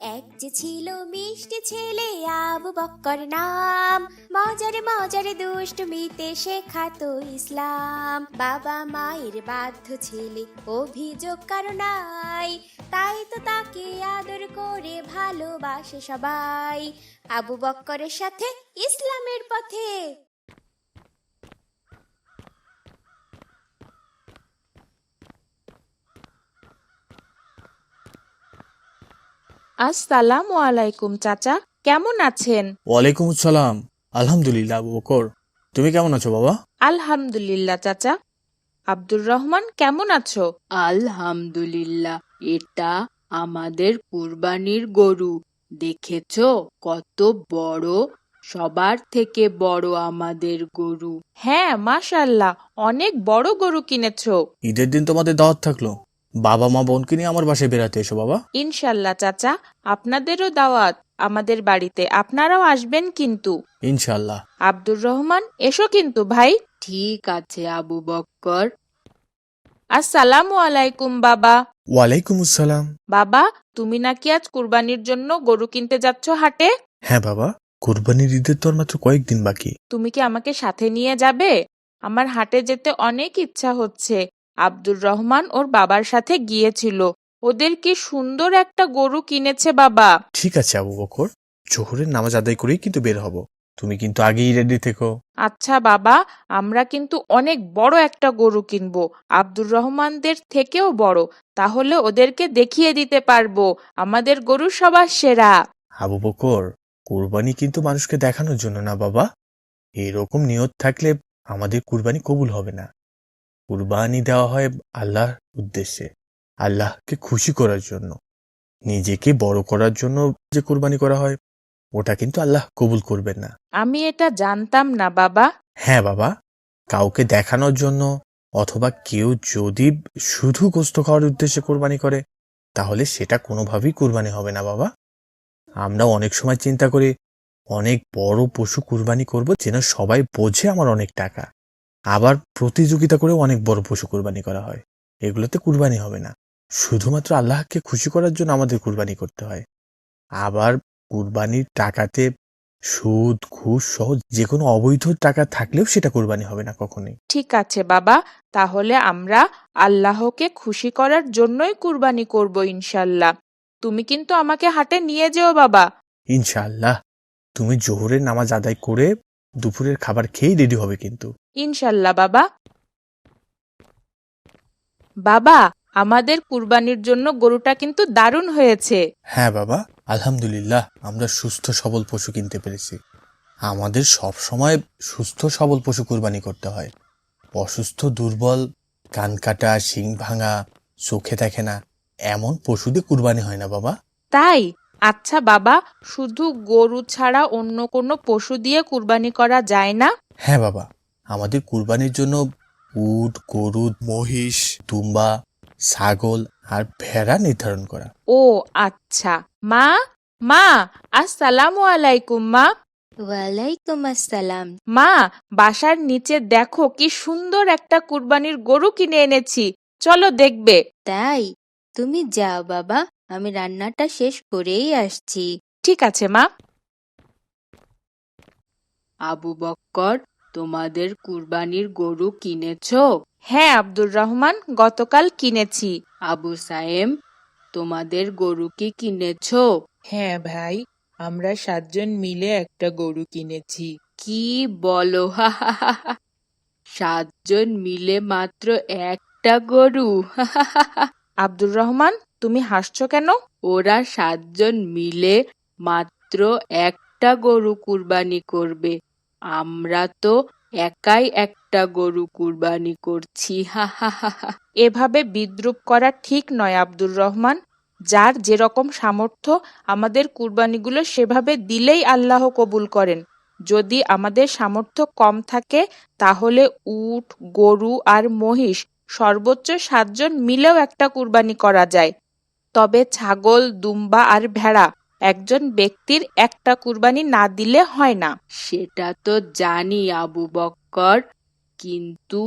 এক যে ছিল মিষ্টি ছেলে আবু বক্কর নাম, মজারে মজারে দুষ্টমিতে শেখাতো ইসলাম। বাবা মায়ের বাধ্য ছেলে, অভিযোগ কারো নাই, তাই তো তাকে আদর করে ভালোবাসে সবাই। আবু বক্করের সাথে ইসলামের পথে। আসসালামু আলাইকুম চাচা, কেমন আছেন? ওয়ালাইকুম আসসালাম। আলহামদুলিল্লাহ আবু বকর, তুমি কেমন আছো বাবা? আলহামদুলিল্লাহ চাচা। আব্দুর রহমান কেমন আছো? আলহামদুলিল্লাহ। এটা আমাদের কুরবানির গরু, দেখেছো কত বড়, সবার থেকে বড় আমাদের গরু। হ্যাঁ, মাশাআল্লাহ, অনেক বড় গরু কিনেছো। ঈদের দিন তোমাদের দাওয়াত থাকলো, বাবা মা বোনকে নিয়ে আমার বাসায় বেড়াতে এসো বাবা। ইনশাল্লাহ চাচা, আপনাদেরও দাওয়াত আমাদের বাড়িতে, আপনারাও আসবেন কিন্তু। ইনশাল্লাহ। আব্দুর রহমান, এসো কিন্তু ভাই। ঠিক আছে আবু বক্কর। আসসালামু আলাইকুম বাবা। ওয়ালাইকুম আসসালাম। বাবা, তুমি নাকি আজ কুরবানির জন্য গরু কিনতে যাচ্ছ হাটে? হ্যাঁ বাবা, কুরবানির ঈদের তো আর মাত্র কয়েকদিন বাকি। তুমি কি আমাকে সাথে নিয়ে যাবে? আমার হাটে যেতে অনেক ইচ্ছা হচ্ছে। আব্দুর রহমান ওর বাবার সাথে গিয়েছিল, ওদের কি সুন্দর একটা গরু কিনেছে বাবা। ঠিক আছে আবু বকর, জোহরের নামাজ আদায় করেই কিন্তু বের হব, তুমি কিন্তু আগেই রেডি থেকো। আচ্ছা বাবা, আমরা কিন্তু অনেক বড় একটা গরু কিনবো, আব্দুর রহমানদের থেকেও বড়, তাহলে ওদেরকে দেখিয়ে দিতে পারবো আমাদের গরু সবার সেরা। আবু বকর, কুরবানি কিন্তু মানুষকে দেখানোর জন্য না বাবা, এরকম নিয়ত থাকলে আমাদের কুরবানি কবুল হবে না। কুরবানি দেওয়া হয় আল্লাহর উদ্দেশ্যে, আল্লাহকে খুশি করার জন্য। নিজেকে বড় করার জন্য যে কুরবানি করা হয়, ওটা কিন্তু আল্লাহ কবুল করবেন না। আমি এটা জানতাম না বাবা। হ্যাঁ বাবা, কাউকে দেখানোর জন্য অথবা কেউ যদি শুধু গোশত খাওয়ার উদ্দেশ্যে কুরবানি করে, তাহলে সেটা কোনোভাবেই কুরবানি হবে না বাবা। আমরা অনেক সময় চিন্তা করি অনেক বড় পশু কুরবানি করব, যেন সবাই বোঝে আমার অনেক টাকা। আবার প্রতিযোগিতা করে অনেক বড় পশু কুরবানি করা হয়, এগুলোতে কুরবানি হবে না। শুধুমাত্র আল্লাহকে খুশি করার জন্য আমাদের কুরবানি করতে হয়। আবার কুরবানির টাকাতে সুদ ঘুষ সহ যে কোনো অবৈধ টাকা থাকলেও সেটা কুরবানি হবে না কখনোই। ঠিক আছে বাবা, তাহলে আমরা আল্লাহকে খুশি করার জন্যই কুরবানি করব ইনশাল্লাহ। তুমি কিন্তু আমাকে হাটে নিয়ে যেও বাবা। ইনশাআল্লাহ। তুমি জোহরের নামাজ আদায় করে দুপুরের খাবার খেয়েই রেডি হবে কিন্তু। ইনশাল্লাহ বাবা। বাবা, আমাদের কুরবানির জন্য গরুটা কিন্তু দারুণ হয়েছে। হ্যাঁ বাবা, আলহামদুলিল্লাহ, আমরা সুস্থ সবল পশু কিনতে পেরেছি। আমাদের সব সময় সুস্থ সবল পশু কুরবানি করতে হয়। অসুস্থ দুর্বল কান কাটা শিং ভাঙা চোখে দেখে না এমন পশু দিয়ে কুরবানি হয় না বাবা। তাই? আচ্ছা বাবা, শুধু গরু ছাড়া অন্য কোনো পশু দিয়ে কুরবানি করা যায় না? হ্যাঁ বাবা, আমাদের কুরবানির জন্য উট গরু মহিষ দুম্বা ছাগল আর ভেড়া নির্ধারণ করা। ও আচ্ছা। মা, মা, আসসালামু আলাইকুম মা। ওয়ালাইকুম আসসালাম। মা, বাসার নিচে দেখো কি সুন্দর একটা কুরবানির গরু কিনে এনেছি, চলো দেখবে। তাই? তুমি যাও বাবা, আমি রান্নাটা শেষ করেই আসছি। ঠিক আছে মা। আবু বক্কর, তোমাদের কুরবানির গরু কিনেছো? হ্যাঁ আব্দুর রহমান, গতকাল কিনেছি। আবু সায়েম, তোমাদের গরু কি কিনেছো? হ্যাঁ ভাই, আমরা 7 জন মিলে একটা গরু কিনেছি। কি বলো? 7 জন মিলে মাত্র একটা গরু? আব্দুর রহমান, তুমি হাসছো কেন? ওরা 7 জন মিলে মাত্র একটা গরু কুরবানি করবে, আমরা তো একাই একটা গরু কুরবানি করছি। এভাবে বিদ্রূপ করা ঠিক নয় আব্দুর রহমান। যার যেরকম সামর্থ্য, আমাদের কুরবানিগুলো সেভাবে দিলেই আল্লাহ কবুল করেন। যদি আমাদের সামর্থ্য কম থাকে, তাহলে উট গরু আর মহিষ সর্বোচ্চ 7 জন মিলেও একটা কুরবানি করা যায়। তবে ছাগল দুম্বা আর ভেড়া একজন ব্যক্তির একটা কুরবানি না দিলে হয় না। সেটা তো জানি আবু বক্কর, কিন্তু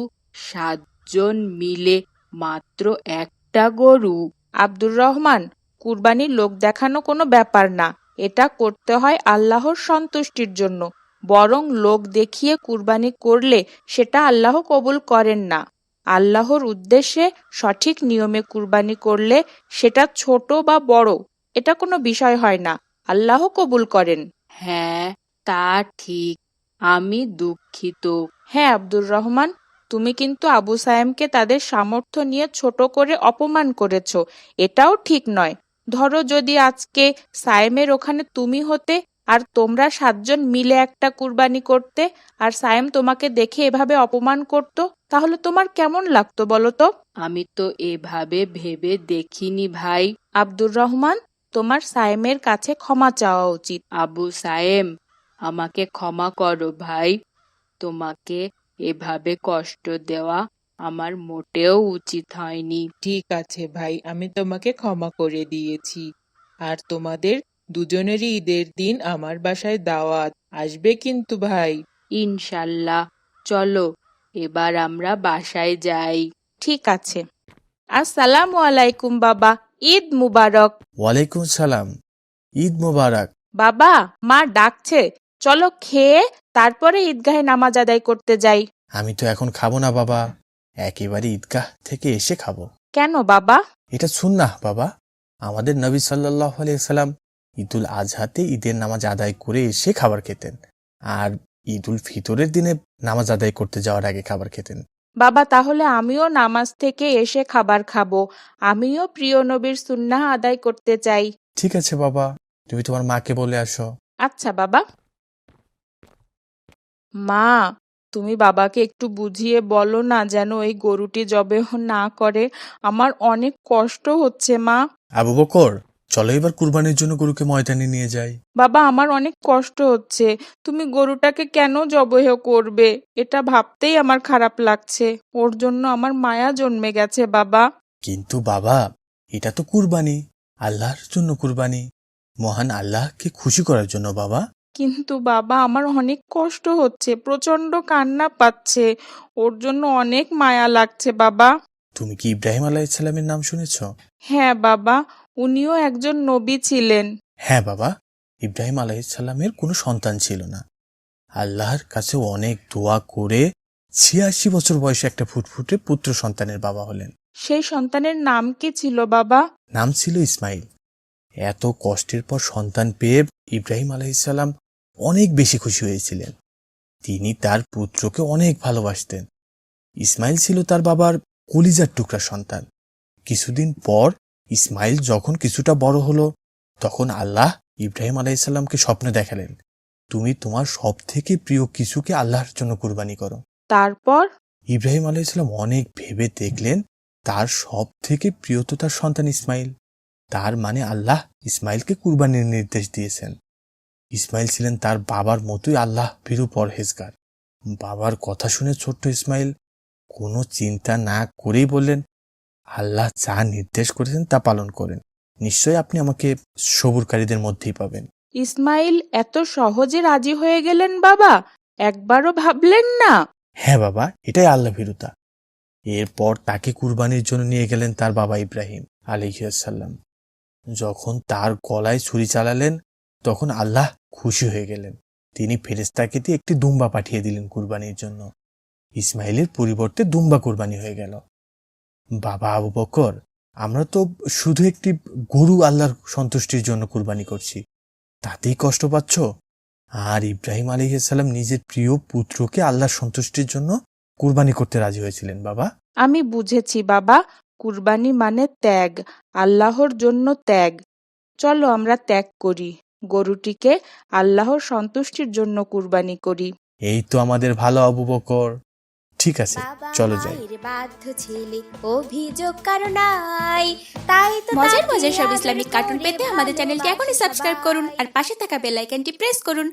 7 জন মিলে মাত্র একটা গরু। আব্দুর রহমান, কুরবানির লোক দেখানো কোনো ব্যাপার না, এটা করতে হয় আল্লাহর সন্তুষ্টির জন্য। বরং লোক দেখিয়ে কুরবানি করলে সেটা আল্লাহ কবুল করেন না। আল্লাহর উদ্দেশ্যে সঠিক নিয়মে কুরবানি করলে সেটা ছোট বা বড় এটা কোনো বিষয় হয় না, আল্লাহ কবুল করেন। হ্যাঁ, তা ঠিক। আমি দুঃখিত। হ্যাঁ আব্দুর রহমান, তুমি কিন্তু আবু সায়েমকে তাদের সামর্থ্য নিয়ে ছোট করে অপমান করেছো, এটাও ঠিক নয়। ধরো যদি আজকে সায়েমের ওখানে তুমি হতে আর তোমরা 7 জন মিলে একটা কুরবানি করতে, আর সায়েম তোমাকে দেখে এভাবে অপমান করতো, তাহলে তোমার কেমন লাগতো বলো তো? আমি তো এভাবে ভেবে দেখিনি ভাই। আব্দুর রহমান, তোমার সায়েমের কাছে ক্ষমা চাওয়া উচিত। আবু সায়েম, আমাকে ক্ষমা করো ভাই। তোমাকে এভাবে কষ্ট দেওয়া আমার মোটেও উচিত হয়নি। ঠিক আছে ভাই, আমি তোমাকে ক্ষমা করে দিয়েছি। আর তোমাদের দুজনেরই ঈদের দিন আমার বাসায় দাওয়াত আসবে কিন্তু ভাই। ইনশাল্লাহ। চলো এবার আমরা বাসায় যাই। ঠিক আছে। আসসালামু আলাইকুম বাবা, ঈদ মুবারক। ওয়ালাইকুম সালাম, ঈদ মোবারক। বাবা, মা ডাকছে, চলো খেয়ে তারপরে ঈদগাহে নামাজ আদায় করতে যাই। আমি তো এখন খাবো না বাবা, একেবারে ঈদগাহ থেকে এসে খাবো। কেন বাবা? এটা সুন্নাহ বাবা। আমাদের নবী সাল্লাল্লাহু আলাইহি সাল্লাম ঈদুল আজহাতে ঈদের নামাজ আদায় করে এসে খাবার খেতেন, আর ঈদুল ফিতরের দিনে নামাজ আদায় করতে যাওয়ার আগে খাবার খেতেন। বাবা, তাহলে আমিও নামাজ থেকে এসে খাবার খাবো। আমিও প্রিয় নবীর সুন্নাহ আদায় করতে চাই। ঠিক আছে বাবা, তুমি তোমার মাকে বলে আসো। আচ্ছা বাবা। মা, তুমি বাবাকে একটু বুঝিয়ে বলো না যেন এই গরুটি জবেহ না করে, আমার অনেক কষ্ট হচ্ছে মা। আবু বকর, চলো এবার কুরবানির জন্য গরুকে ময়দানে নিয়ে যাই। বাবা, আমার অনেক কষ্ট হচ্ছে, তুমি গরুটাকে কেন জবেহ করবে এটা ভাবতেই আমার খারাপ লাগছে। ওর জন্য আমার মায়া জন্মে গেছে বাবা। কিন্তু বাবা, এটা তো কুরবানি, আল্লাহর জন্য কুরবানি, মহান আল্লাহকে খুশি করার জন্য বাবা। কিন্তু বাবা, আমার অনেক কষ্ট হচ্ছে, প্রচন্ড কান্না পাচ্ছে, ওর জন্য অনেক মায়া লাগছে বাবা। তুমি কি ইব্রাহিম আলাইহিসসালামের নাম শুনেছ? হ্যাঁ বাবা, উনিও একজন নবী ছিলেন। হ্যাঁ বাবা, ইব্রাহিম আলাইহিসসালামের কোনো সন্তান ছিল না। আল্লাহর কাছে অনেক দোয়া করে 86 বছর বয়সে একটা ফুটফুটে পুত্র সন্তানের বাবা হলেন। সেই সন্তানের নাম কি ছিল বাবা? নাম ছিল ইসমাইল। এত কষ্টের পর সন্তান পেয়ে ইব্রাহিম আলাইহিসসালাম অনেক বেশি খুশি হয়েছিলেন। তিনি তার পুত্রকে অনেক ভালোবাসতেন। ইসমাইল ছিল তার বাবার কলিজার টুকরা সন্তান। কিছুদিন পর ইসমাইল যখন কিছুটা বড় হলো, তখন আল্লাহ ইব্রাহিম আলাইহিসসালামকে স্বপ্নে দেখালেন, তুমি তোমার সব থেকে প্রিয় কিছুকে আল্লাহর জন্য কুরবানি করো। তারপর? ইব্রাহিম আলাইহিসসালাম অনেক ভেবে দেখলেন তার সব থেকে প্রিয় তো তার সন্তান ইসমাইল। তার মানে আল্লাহ ইসমাইলকে কুরবানির নির্দেশ দিয়েছেন। ইসমাইল ছিলেন তার বাবার মতোই আল্লাহ ভীরু পরহেজগার। বাবার কথা শুনে ছোট্ট ইসমাইল কোনো চিন্তা না করেই বললেন, আল্লাহ যা নির্দেশ করেছেন তা পালন করেন, নিশ্চয়ই আপনি আমাকে সবুরকারীদের মধ্যেই পাবেন। ইসমাইল এত সহজে রাজি হয়ে গেলেন বাবা? একবারও ভাবলেন না? হ্যাঁ বাবা, এটাই আল্লাহ ভীরুতা। এরপর তাকে কুরবানির জন্য নিয়ে গেলেন তার বাবা ইব্রাহিম আলাইহিসসালাম। যখন তার গলায় ছুরি চালালেন, তখন আল্লাহ খুশি হয়ে গেলেন। তিনি ফেরেশতাকে দিয়ে একটি দুম্বা পাঠিয়ে দিলেন কুরবানির জন্য। ইসমাইলের পরিবর্তে দুম্বা কুরবানি হয়ে গেল। বাবা আবু বকর, আমরা তো শুধু একটি গরু আল্লাহর সন্তুষ্টির জন্য কুরবানি করছি, তাতেই কষ্ট পাচ্ছ? আর ইব্রাহিম আলাইহিসসালাম নিজের প্রিয় পুত্রকে আল্লাহর সন্তুষ্টির জন্য কুরবানি করতে রাজি হয়েছিলেন বাবা। আমি বুঝেছি বাবা, কুরবানি মানে ত্যাগ, আল্লাহর জন্য ত্যাগ। চলো আমরা ত্যাগ করি, গরুটিকে আল্লাহর সন্তুষ্টির জন্য কুরবানি করি। এই তো আমাদের ভালো আবু বকর। ঠিক আছে, বাবা চলো যাই। মায়ের বাধ্য ছেলে, অভিযোগ কারো নাই, তাই তো মজার তাকে মজার সব আদর ইসলামিক কার্টুন করে পেতে আমাদের চ্যানেলটি এখনই ভালোবাসে সাবস্ক্রাইব করুন সবাই। আর পাশে থাকা বেল আইকনটি প্রেস করুন।